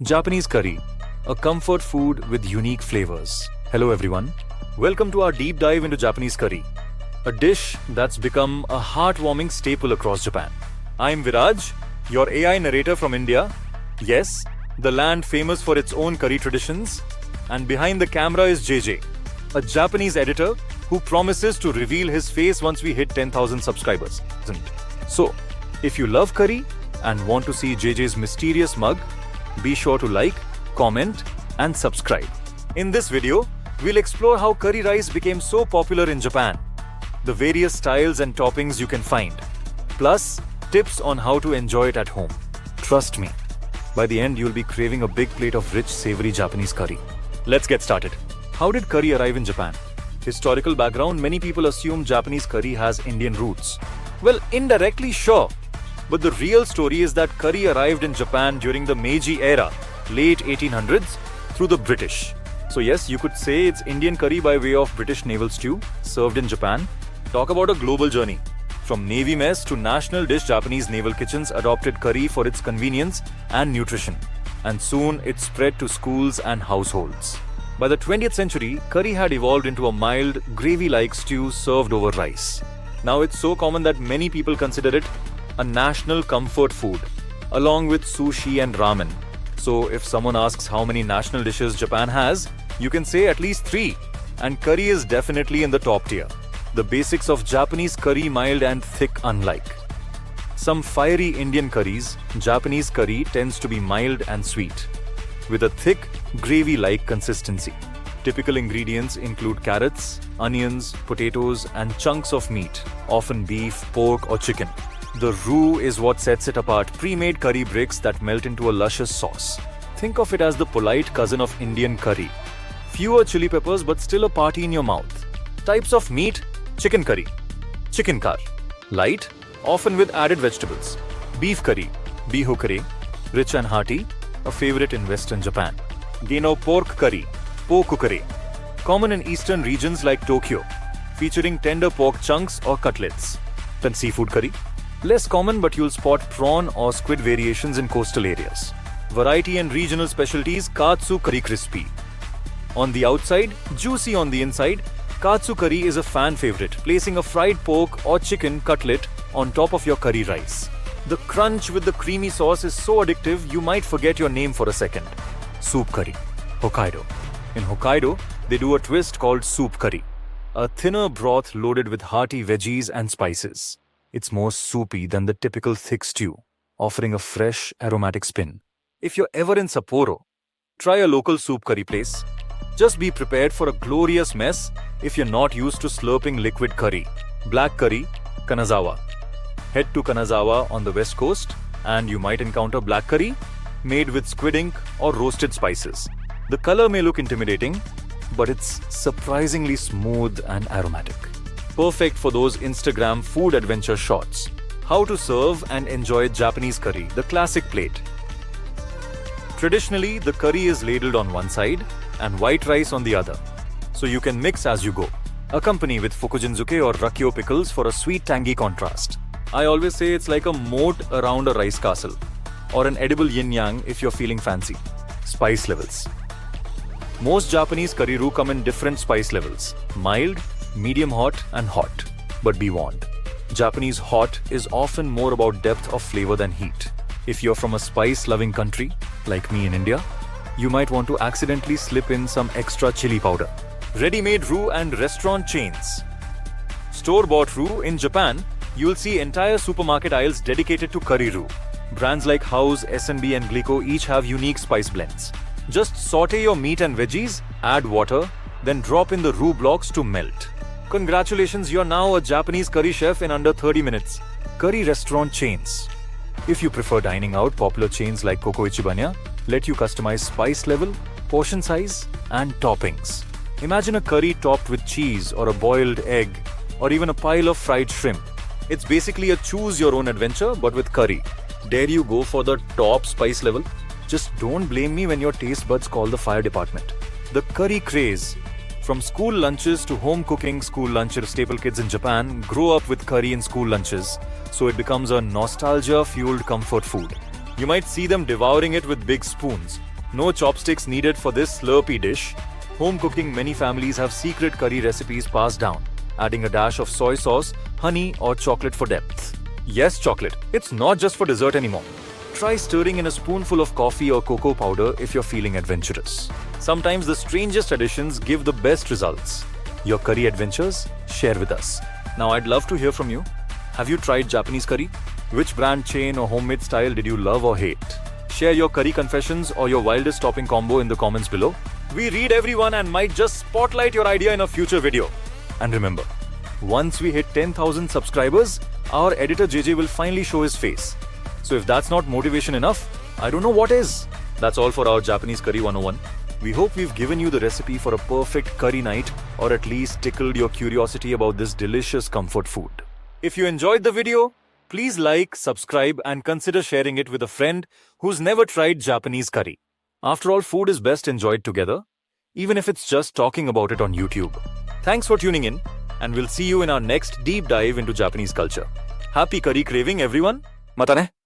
Japanese curry, a comfort food with unique flavors. Hello everyone. Welcome to our deep dive into Japanese curry, a dish that's become a heartwarming staple across Japan. I'm Viraj, your AI narrator from India. Yes, the land famous for its own curry traditions. And behind the camera is JJ, a Japanese editor who promises to reveal his face once we hit 10,000 subscribers. So, if you love curry and want to see JJ's mysterious mug, be sure to like, comment, and subscribe. In this video, we'll explore how curry rice became so popular in Japan, the various styles and toppings you can find, plus tips on how to enjoy it at home. Trust me, by the end you'll be craving a big plate of rich, savory Japanese curry. Let's get started. How did curry arrive in Japan? Historical background: many people assume Japanese curry has Indian roots. Well, indirectly, sure. But the real story is that curry arrived in Japan during the Meiji era, late 1800s, through the British. So yes, you could say it's Indian curry by way of British naval stew, served in Japan. Talk about a global journey. From Navy mess to national dish, Japanese naval kitchens adopted curry for its convenience and nutrition. And soon it spread to schools and households. By the 20th century, curry had evolved into a mild, gravy-like stew served over rice. Now it's so common that many people consider it a national comfort food, along with sushi and ramen. So if someone asks how many national dishes Japan has, you can say at least 3. And curry is definitely in the top tier. The basics of Japanese curry: mild and thick unlike some fiery Indian curries, Japanese curry tends to be mild and sweet, with a thick, gravy-like consistency. Typical ingredients include carrots, onions, potatoes, and chunks of meat, often beef, pork, or chicken. The roux is what sets it apart: pre-made curry bricks that melt into a luscious sauce. Think of it as the polite cousin of Indian curry. Fewer chili peppers, but still a party in your mouth. Types of meat: chicken curry, chicken kar, light, often with added vegetables. Beef curry, bihokare, rich and hearty, a favorite in Western Japan. Geno pork curry, pokukare, common in eastern regions like Tokyo, featuring tender pork chunks or cutlets. Then seafood curry, less common, but you'll spot prawn or squid variations in coastal areas. Variety and regional specialties: katsu curry, crispy on the outside, juicy on the inside. Katsu curry is a fan favorite, placing a fried pork or chicken cutlet on top of your curry rice. The crunch with the creamy sauce is so addictive you might forget your name for a second. Soup curry, Hokkaido. In Hokkaido, they do a twist called soup curry, a thinner broth loaded with hearty veggies and spices. It's more soupy than the typical thick stew, offering a fresh, aromatic spin. If you're ever in Sapporo, try a local soup curry place. Just be prepared for a glorious mess if you're not used to slurping liquid curry. Black curry, Kanazawa. Head to Kanazawa on the west coast and you might encounter black curry made with squid ink or roasted spices. The color may look intimidating, but it's surprisingly smooth and aromatic. Perfect for those Instagram food adventure shots. How to serve and enjoy Japanese curry, the classic plate. Traditionally, the curry is ladled on one side and white rice on the other, so you can mix as you go. Accompany with fukujinzuke or rakkyo pickles for a sweet tangy contrast. I always say it's like a moat around a rice castle, or an edible yin-yang if you're feeling fancy. Spice levels. Most Japanese curry roux come in different spice levels: mild, medium hot, and hot. But be warned, Japanese hot is often more about depth of flavor than heat. If you're from a spice-loving country, like me in India, you might want to accidentally slip in some extra chili powder. Ready-made roux and restaurant chains. Store-bought roux: in Japan, you'll see entire supermarket aisles dedicated to curry roux. Brands like House, S&B, and Glico each have unique spice blends. Just saute your meat and veggies, add water, then drop in the roux blocks to melt. Congratulations, you're now a Japanese curry chef in under 30 minutes. Curry restaurant chains. If you prefer dining out, popular chains like Koko Ichibanya let you customize spice level, portion size, and toppings. Imagine a curry topped with cheese or a boiled egg, or even a pile of fried shrimp. It's basically a choose-your-own adventure, but with curry. Dare you go for the top spice level? Just don't blame me when your taste buds call the fire department. The curry craze. From school lunches to home cooking, school lunch staple kids in Japan grow up with curry in school lunches, so it becomes a nostalgia-fueled comfort food. You might see them devouring it with big spoons, No chopsticks needed for this slurpy dish. Home cooking, many families have secret curry recipes passed down, adding a dash of soy sauce, honey, or chocolate for depth. Yes, chocolate. It's not just for dessert anymore. Try stirring in a spoonful of coffee or cocoa powder if you're feeling adventurous. Sometimes the strangest additions give the best results. Your curry adventures? Share with us. Now I'd love to hear from you. Have you tried Japanese curry? Which brand, chain, or homemade style did you love or hate? Share your curry confessions or your wildest topping combo in the comments below. We read everyone and might just spotlight your idea in a future video. And remember, once we hit 10,000 subscribers, our editor JJ will finally show his face. So if that's not motivation enough, I don't know what is. That's all for our Japanese Curry 101. We hope we've given you the recipe for a perfect curry night, or at least tickled your curiosity about this delicious comfort food. If you enjoyed the video, please like, subscribe, and consider sharing it with a friend who's never tried Japanese curry. After all, food is best enjoyed together, even if it's just talking about it on YouTube. Thanks for tuning in, and we'll see you in our next deep dive into Japanese culture. Happy curry craving, everyone! Mata ne!